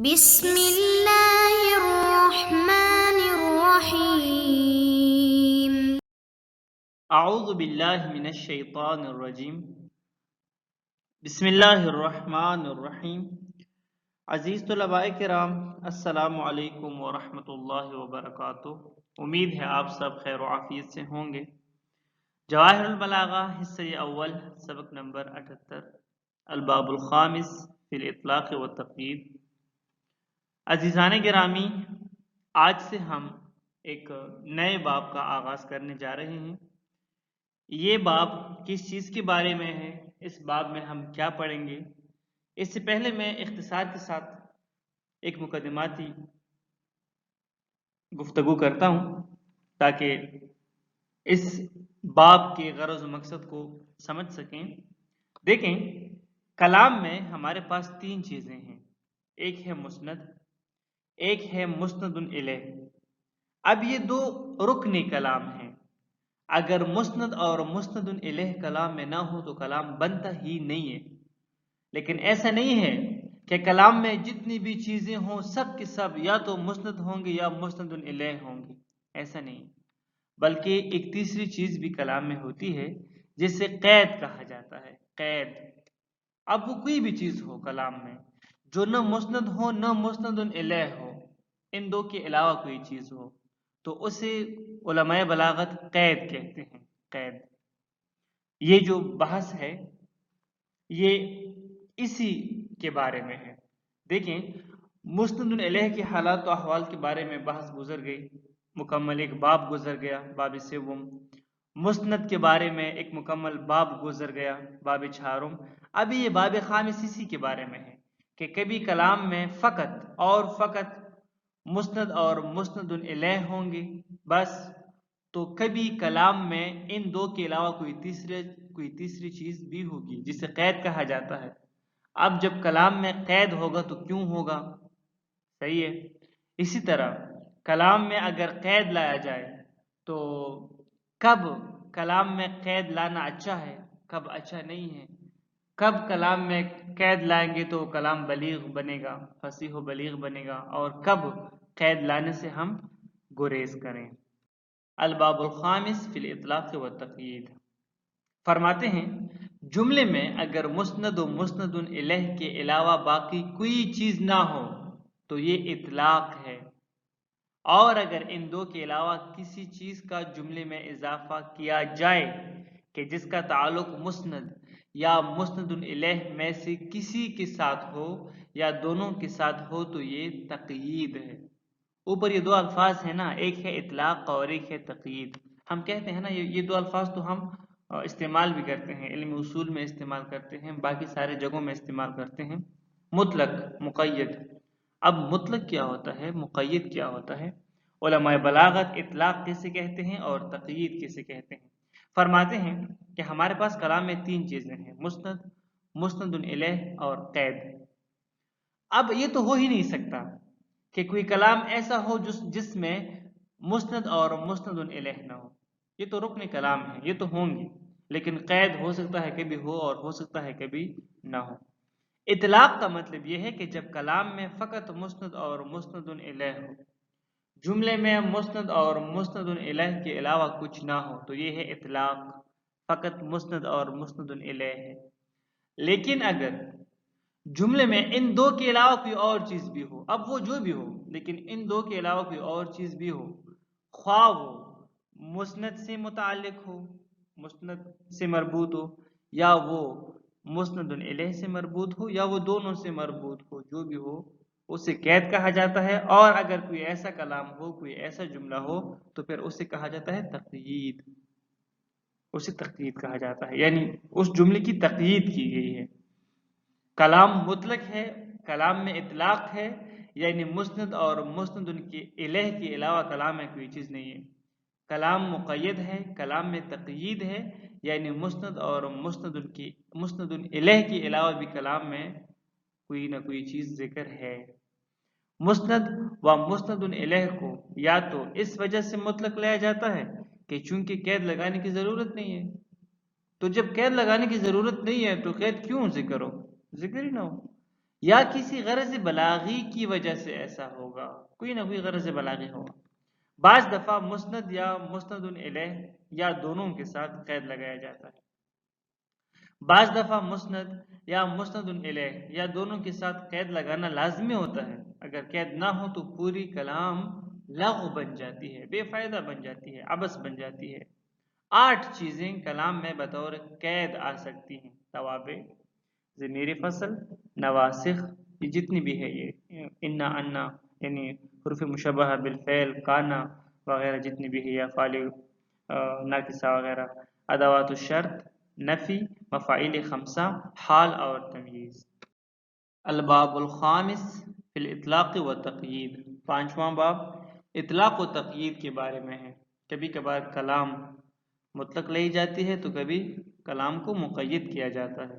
بسم اللہ الرحمن الرحیم۔ اعوذ باللہ من الشیطان الرجیم۔ بسم اللہ الرحمن الرحیم۔ عزیز طلباء کرام، السلام علیکم ورحمۃ اللہ وبرکاتہ۔ امید ہے آپ سب خیر و عافیت سے ہوں گے۔ جواہر البلاغہ حصہ اول سبق نمبر 78، الباب الخامس فی الاطلاق والتقیید۔ عزیزان گرامی، آج سے ہم ایک نئے باب کا آغاز کرنے جا رہے ہیں۔ یہ باب کس چیز کے بارے میں ہے، اس باب میں ہم کیا پڑھیں گے، اس سے پہلے میں اختصار کے ساتھ ایک مقدماتی گفتگو کرتا ہوں تاکہ اس باب کے غرض و مقصد کو سمجھ سکیں۔ دیکھیں، کلام میں ہمارے پاس تین چیزیں ہیں، ایک ہے مسند، ایک ہے مسند الیہ۔ اب یہ دو رکنی کلام ہیں، اگر مسند اور مسند الیہ کلام میں نہ ہو تو کلام بنتا ہی نہیں ہے۔ لیکن ایسا نہیں ہے کہ کلام میں جتنی بھی چیزیں ہوں سب کے سب یا تو مسند ہوں گے یا مسند الیہ ہوں گے، ایسا نہیں، بلکہ ایک تیسری چیز بھی کلام میں ہوتی ہے جسے قید کہا جاتا ہے۔ قید، اب وہ کوئی بھی چیز ہو کلام میں جو نہ مسند ہو نہ مسند الیہ ہو، ان دو کے علاوہ کوئی چیز ہو تو اسے علماء بلاغت قید کہتے ہیں۔ قید، یہ جو بحث ہے یہ اسی کے بارے میں ہے۔ دیکھیں، مسند الیہ کے حالات و احوال کے بارے میں بحث گزر گئی، مکمل ایک باب گزر گیا، باب سوم۔ مسند کے بارے میں ایک مکمل باب گزر گیا، باب چھارم۔ ابھی یہ باب خامس اسی کے بارے میں ہے کہ کبھی کلام میں فقط اور فقط مسند اور مسند الیہ ہوں گے بس، تو کبھی کلام میں ان دو کے علاوہ کوئی تیسری چیز بھی ہوگی جسے قید کہا جاتا ہے۔ اب جب کلام میں قید ہوگا تو کیوں ہوگا؟ صحیح ہے۔ اسی طرح کلام میں اگر قید لایا جائے تو کب کلام میں قید لانا اچھا ہے، کب اچھا نہیں ہے، کب کلام میں قید لائیں گے تو کلام بلیغ بنے گا، فصیح و بلیغ بنے گا، اور کب قید لانے سے ہم گریز کریں۔ الباب الخامس فی الاطلاق والتقیید، فرماتے ہیں جملے میں اگر مسند و مسند الیہ کے علاوہ باقی کوئی چیز نہ ہو تو یہ اطلاق ہے، اور اگر ان دو کے علاوہ کسی چیز کا جملے میں اضافہ کیا جائے کہ جس کا تعلق مسند یا مسند الیہ میں سے کسی کے ساتھ ہو یا دونوں کے ساتھ ہو تو یہ تقیید ہے۔ اوپر یہ دو الفاظ ہیں نا، ایک ہے اطلاق اور ایک ہے تقیید۔ ہم کہتے ہیں نا یہ دو الفاظ تو ہم استعمال بھی کرتے ہیں، علم اصول میں استعمال کرتے ہیں، باقی سارے جگہوں میں استعمال کرتے ہیں، مطلق، مقید۔ اب مطلق کیا ہوتا ہے، مقید کیا ہوتا ہے، علماء بلاغت اطلاق کیسے کہتے ہیں اور تقیید کیسے کہتے ہیں۔ فرماتے ہیں کہ ہمارے پاس کلام میں تین چیزیں ہیں، مسند، مسند الیہ اور قید۔ اب یہ تو ہو ہی نہیں سکتا کہ کوئی کلام ایسا ہو جس میں مسند اور مسند الیہ نہ ہو، یہ تو رکن کلام ہے، یہ تو ہوں گے، لیکن قید ہو سکتا ہے کبھی ہو اور ہو سکتا ہے کبھی نہ ہو۔ اطلاق کا مطلب یہ ہے کہ جب کلام میں فقط مسند اور مسند الیہ ہو، جملے میں مسند اور مسند الیہ کے علاوہ کچھ نہ ہو تو یہ ہے اطلاق، فقط مسند اور مسند الیہ ہے۔ لیکن اگر جملے میں ان دو کے علاوہ کوئی اور چیز بھی ہو، اب وہ جو بھی ہو لیکن ان دو کے علاوہ کوئی اور چیز بھی ہو، خواہ وہ مسند سے متعلق ہو، مسند سے مربوط ہو، یا وہ مسند الیہ سے مربوط ہو، یا وہ دونوں سے مربوط ہو، جو بھی ہو اسے قید کہا جاتا ہے۔ اور اگر کوئی ایسا کلام ہو، کوئی ایسا جملہ ہو تو پھر اسے کہا جاتا ہے تقیید، اسے تقیید کہا جاتا ہے، یعنی اس جملے کی تقیید کی گئی ہے۔ کلام مطلق ہے، کلام میں اطلاق ہے، یعنی مسند اور مسند الیہ کے علاوہ کلام میں کوئی چیز نہیں ہے۔ کلام مقید ہے، کلام میں تقیید ہے، یعنی مسند اور مسند الیہ کے علاوہ بھی کلام میں کوئی نہ کوئی چیز ذکر ہے۔ مسند و مسند الیہ کو یا تو اس وجہ سے مطلق لایا جاتا ہے کہ چونکہ قید لگانے کی ضرورت نہیں ہے، تو جب قید لگانے کی ضرورت نہیں ہے تو قید کیوں ذکر ہو، ذکر ہی نہ ہو، یا کسی غرض بلاغی کی وجہ سے ایسا ہوگا، کوئی نہ کوئی غرض بلاغی ہوگا۔ بعض دفعہ مسند یا مسند الیہ یا دونوں کے ساتھ قید لگایا جاتا ہے۔ بعض دفعہ مسند یا مسند الیہ یا دونوں کے ساتھ قید لگانا لازمی ہوتا ہے۔ اگر قید نہ ہو تو پوری کلام لغو بن جاتی ہے، بے فائدہ بن جاتی ہے، عبث بن جاتی ہے۔ 8 چیزیں کلام میں بطور قید آ سکتی ہیں: توابع، ضمیر فصل، نواسخ، یہ جتنی بھی ہے، یہ انا انا یعنی حروف مشبہہ بالفعل، کانا وغیرہ جتنی بھی ہے، یا فعل ناقصہ وغیرہ، ادوات الشرط، نفی، مفاعیل خمسہ، حال اور تمییز۔ الباب الخامس فی الاطلاق و تقیید، 5واں باب اطلاق و تقیید کے بارے میں ہے۔ کبھی کبھار کلام مطلق لی جاتی ہے تو کبھی کلام کو مقید کیا جاتا ہے۔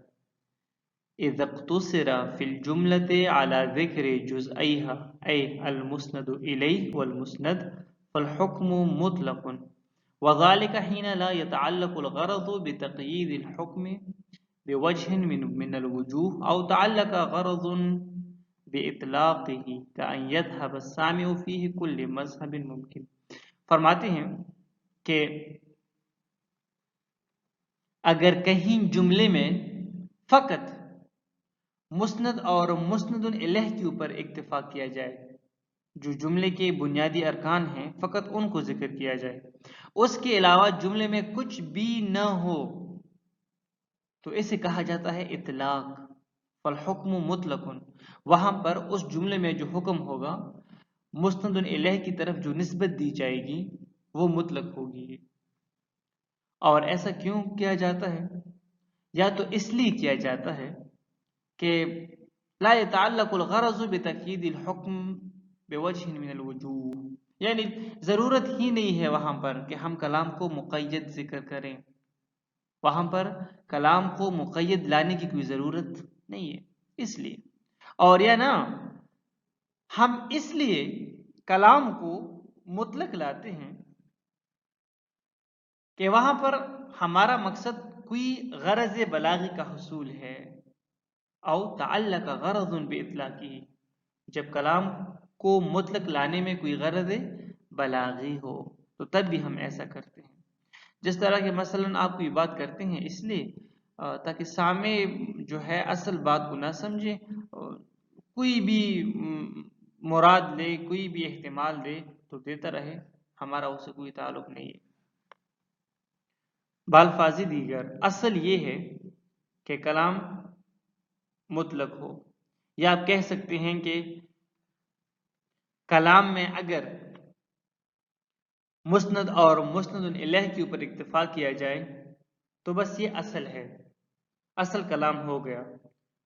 اذا اقتصر فی الجملۃ علی ذکر جزئیها ای المسند الیہ والمسند فالحکم مطلق، وذلك حين لا يتعلق الغرض بتقييد الحكم بوجه من الوجوه أو تعلق غرض بإطلاقه كأن يذهب السامع فيه كل مذهب ممکن۔ فرماتے ہیں کہ اگر کہیں جملے میں فقط مسند اور مسند الیہ کے اوپر اکتفا کیا جائے، جو جملے کے بنیادی ارکان ہیں فقط ان کو ذکر کیا جائے، اس کے علاوہ جملے میں کچھ بھی نہ ہو، تو اسے کہا جاتا ہے اطلاق۔ فالحکم مطلق، وہاں پر اس جملے میں جو حکم ہوگا، مسند الیہ کی طرف جو نسبت دی جائے گی وہ مطلق ہوگی۔ اور ایسا کیوں کیا جاتا ہے؟ یا تو اس لیے کیا جاتا ہے کہ لا يتعلق الغرض بتقیید الحکم بوجہ من الوجوہ، یعنی ضرورت ہی نہیں ہے وہاں پر کہ ہم کلام کو مقید ذکر کریں، وہاں پر کلام کو مقید لانے کی کوئی ضرورت نہیں ہے، اس لیے۔ اور یا نا ہم اس لیے کلام کو مطلق لاتے ہیں کہ وہاں پر ہمارا مقصد کوئی غرض بلاغی کا حصول ہے، او تعلق غرض باطلاقہ، جب کلام کو مطلق لانے میں کوئی غرض بلاغی ہو تو تب بھی ہم ایسا کرتے ہیں۔ جس طرح کہ مثلا آپ کوئی بات کرتے ہیں اس لیے تاکہ سامع جو ہے اصل بات کو نہ سمجھے، کوئی بھی مراد لے، کوئی بھی احتمال دے تو دیتا رہے، ہمارا اس سے کوئی تعلق نہیں ہے۔ بالفاظ دیگر اصل یہ ہے کہ کلام مطلق ہو، یا آپ کہہ سکتے ہیں کہ کلام میں اگر مسند اور مسند الیہ کے اوپر اکتفا کیا جائے تو بس یہ اصل ہے، اصل کلام ہو گیا۔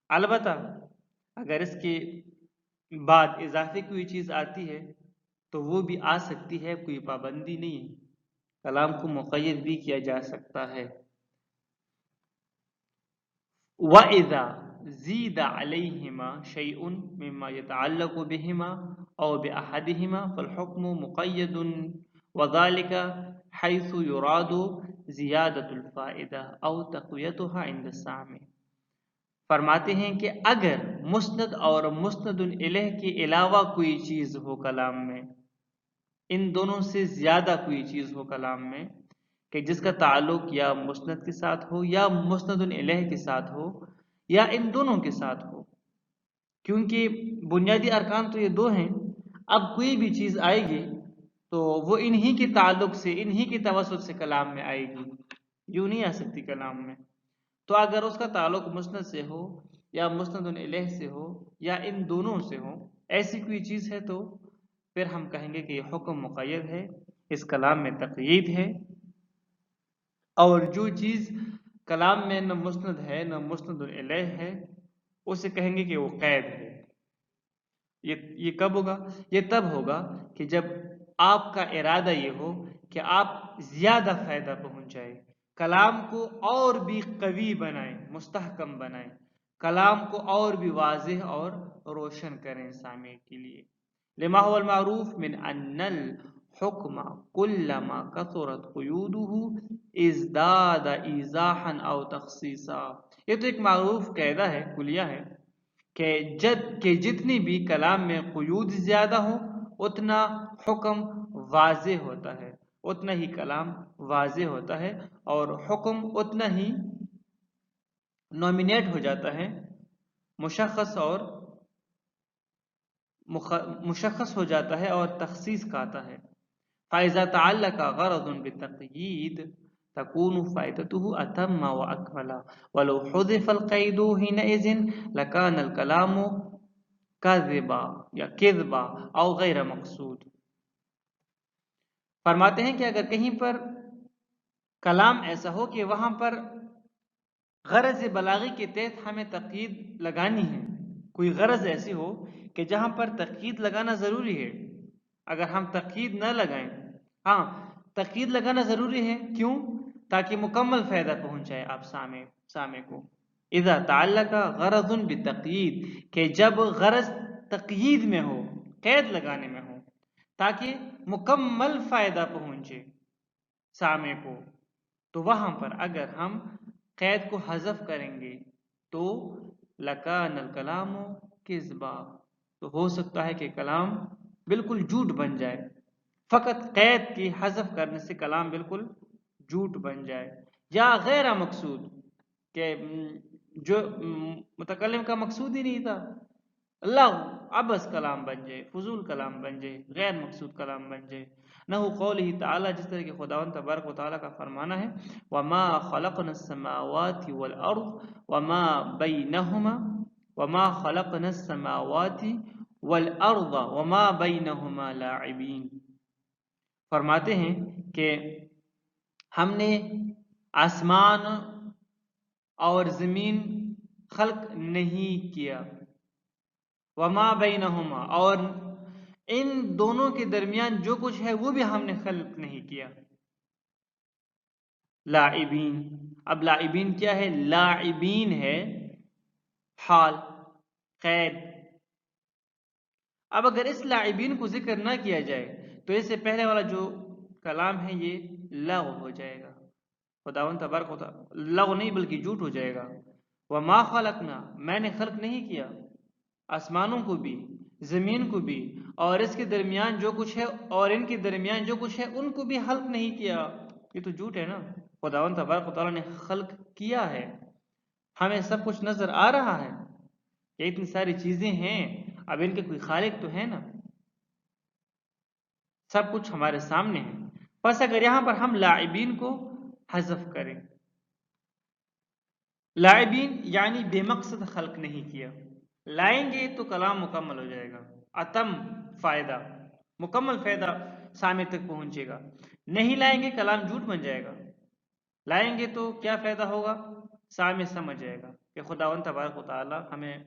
البتہ اگر اس کے بعد اضافی کوئی چیز آتی ہے تو وہ بھی آ سکتی ہے، کوئی پابندی نہیں ہے، کلام کو مقید بھی کیا جا سکتا ہے۔ وَإِذَا زِيدَ عَلَيْهِمَا شَيْءٌ مِّمَّا يَتَعَلَّقُ بِهِمَا أَوْ بِأَحَدِهِمَا فَالْحُكْمُ مُقَيَّدٌ وَذَلِكَ حَيْثُ يُرَادُ زِيَادَةُ الْفَائِدَةِ أَوْ تَقْوِيَتُهَا عِنْدَ السَّامِعِ۔ فرماتے ہیں کہ اگر مسند اور مسند الیہ کے علاوہ کوئی چیز ہو کلام میں، ان دونوں سے زیادہ کوئی چیز ہو کلام میں کہ جس کا تعلق یا مسند کے ساتھ ہو یا مسند الیہ کے ساتھ ہو یا ان دونوں کے ساتھ ہو، کیونکہ بنیادی ارکان تو یہ دو ہیں، اب کوئی بھی چیز آئے گی تو وہ انہی کے تعلق سے، انہی کے توسط سے کلام میں آئے گی، یوں نہیں آ سکتی کلام میں۔ تو اگر اس کا تعلق مسند سے ہو یا مسند الیہ سے ہو یا ان دونوں سے ہو، ایسی کوئی چیز ہے تو پھر ہم کہیں گے کہ یہ حکم مقید ہے، اس کلام میں تقیید ہے۔ اور جو چیز کلام میں نہ مسند ہے نہ مسند الیہ ہے، اسے کہیں گے کہ وہ قید ہے۔ یہ کب ہوگا؟ یہ تب ہوگا کہ جب آپ کا ارادہ یہ ہو کہ آپ زیادہ فائدہ پہنچائیں، کلام کو اور بھی قوی بنائیں، مستحکم بنائیں، کلام کو اور بھی واضح اور روشن کریں سامع کے لیے۔ لما هو المعروف من ان الحکم كلما كثرت قیوده ازداد ایضاحا او تخصیصا۔ یہ تو ایک معروف قاعدہ ہے، کلیہ ہے کہ جتنی بھی کلام میں قیود زیادہ ہو اتنا حکم واضح ہوتا ہے، اتنا ہی کلام واضح ہوتا ہے، اور حکم اتنا ہی نومینیٹ ہو جاتا ہے، مشخص ہو جاتا ہے اور تخصیص کا آتا ہے۔ فَإِذَا تَعَلَّقَ غَرَضٌ بِالتَّقْيِيدِ تَكُونُ فَائِدَتُهُ أَتَمَّ وَأَكْمَلَ وَلَوْ حُذِفَ الْقَيْدُ حِينَئِذٍ لَكَانَ الْكَلَامُ كَذِبًا أَوْ غَيْرَ مقصود۔ فرماتے ہیں کہ اگر کہیں پر کلام ایسا ہو کہ وہاں پر غرض بلاغی کے تحت ہمیں تقیید لگانی ہے، کوئی غرض ایسی ہو کہ جہاں پر تقیید لگانا ضروری ہے، اگر ہم تقیید نہ لگائیں، ہاں تقیید لگانا ضروری ہے، کیوں؟ تاکہ مکمل فائدہ پہنچ جائے آپ سامع کو۔ اذا تعلق غرض بالتقیید، کہ جب غرض تقیید میں ہو، قید لگانے میں ہو، تاکہ مکمل فائدہ پہنچے سامع کو، تو وہاں پر اگر ہم قید کو حذف کریں گے تو لکان الکلام کذبا، تو ہو سکتا ہے کہ کلام بالکل جھوٹ بن جائے، فقط قید کی حذف کرنے سے کلام بالکل جھوٹ بن جائے، یا غیر مقصود، کہ جو متکلم کا مقصود ہی نہیں تھا، اللہ عبث کلام بن جائے، فضول کلام بن جائے، غیر مقصود کلام بن جائے۔ نحو قولہ تعالی، جس طرح کہ خداوند تبارک و تعالی کا فرمانا ہے، وما خلقنا السماوات والارض وما بینہما، وما خلقنا السماوات والارض وما بینہما لاعبین۔ فرماتے ہیں کہ ہم نے آسمان اور زمین خلق نہیں کیا، وما بینہما، اور ان دونوں کے درمیان جو کچھ ہے وہ بھی ہم نے خلق نہیں کیا، لاعبین۔ اب لاعبین کیا ہے؟ لاعبین ہے حال، قید۔ اب اگر اس لاعبین کو ذکر نہ کیا جائے تو اس سے پہلے والا جو کلام ہے یہ لغو ہو جائے گا، خداوند تبارک و تعالی، لغو نہیں بلکہ جھوٹ ہو جائے گا۔ وما خلقنا، میں نے خلق نہیں کیا آسمانوں کو بھی، زمین کو بھی، اور اس کے درمیان جو کچھ ہے، اور ان کے درمیان جو کچھ ہے ان کو بھی خلق نہیں کیا، یہ تو جھوٹ ہے نا۔ خداوند تبارک و تعالی نے خلق کیا ہے، ہمیں سب کچھ نظر آ رہا ہے کہ اتنی ساری چیزیں ہیں، اب ان کے کوئی خالق تو ہے نا، سب کچھ ہمارے سامنے ہے۔ بس اگر یہاں پر ہم لاعبین کو حذف کریں، لاعبین یعنی بے مقصد خلق نہیں کیا، لائیں گے تو کلام مکمل ہو جائے گا، اتم فائدہ، مکمل فائدہ سامع تک پہنچے گا۔ نہیں لائیں گے کلام جھوٹ بن جائے گا، لائیں گے تو کیا فائدہ ہوگا؟ سامع سمجھ جائے گا کہ خداوند تبارک و تعالی ہمیں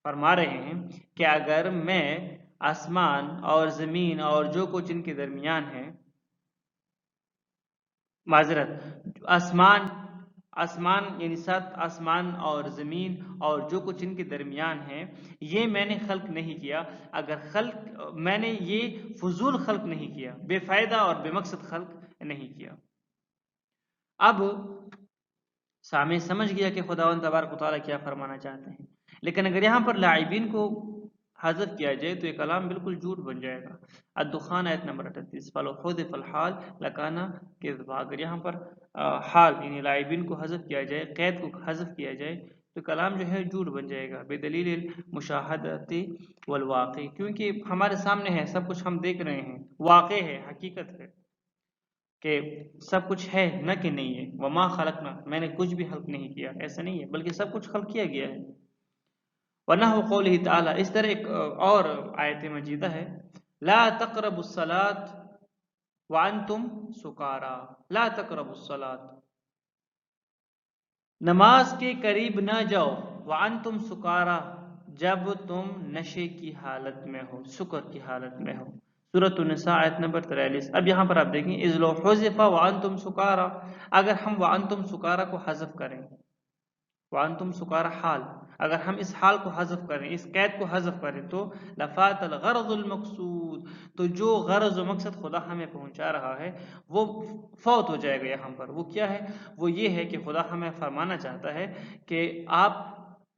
فرما رہے ہیں کہ اگر میں آسمان اور زمین اور جو کچھ ان کے درمیان ہے، معذرت، آسمان یعنی 7 آسمان اور زمین اور جو کچھ ان کے درمیان ہے، یہ میں نے خلق نہیں کیا، اگر میں نے یہ فضول خلق نہیں کیا، بے فائدہ اور بے مقصد خلق نہیں کیا۔ اب سامع سمجھ گیا کہ خداوند تبارک و تعالی کیا فرمانا چاہتے ہیں، لیکن اگر یہاں پر لاعبین کو حذف کیا جائے تو یہ کلام بالکل جھوٹ بن جائے گا۔ الدخان آیت نمبر 38، فَلَوْ حُذِفَ الْحَالُ لَكَانَ كَذِبًا، اگر یہاں پر حال یعنی لاعبین کو حذف کیا جائے، قید کو حذف کیا جائے تو کلام جو ہے جھوٹ بن جائے گا، بدلیل المشاہدۃ والواقع، کیونکہ ہمارے سامنے ہے، سب کچھ ہم دیکھ رہے ہیں، واقع ہے، حقیقت ہے کہ سب کچھ ہے، نہ کہ نہیں ہے۔ وما خلقنا، میں نے کچھ بھی خلق نہیں کیا، ایسا نہیں ہے، بلکہ سب کچھ خلق کیا گیا ہے۔ وَنَحْوُ قَوْلِهِ تَعَالَى، اس طرح ایک اور آیت مجیدہ ہے، لا تقربوا الصلاة وانتم سکارى، لا تقربوا الصلاة، نماز کے قریب نہ جاؤ، وانتم سکارى، جب تم نشے کی حالت میں ہو، سکر کی حالت میں ہو۔ سورۃ النساء آیت نمبر 43۔ اب یہاں پر آپ دیکھیں، اذ لو حذف وانتم سکارى، اگر ہم وانتم سکارى کو حذف کریں، وانتم سکارى حال، اگر ہم اس حال کو حذف کریں، اس قید کو حذف کریں تو لفات الغرض المقصود، تو جو غرض و مقصد خدا ہمیں پہنچا رہا ہے وہ فوت ہو جائے گا۔ یہاں پر وہ کیا ہے؟ وہ یہ ہے کہ خدا ہمیں فرمانا چاہتا ہے کہ آپ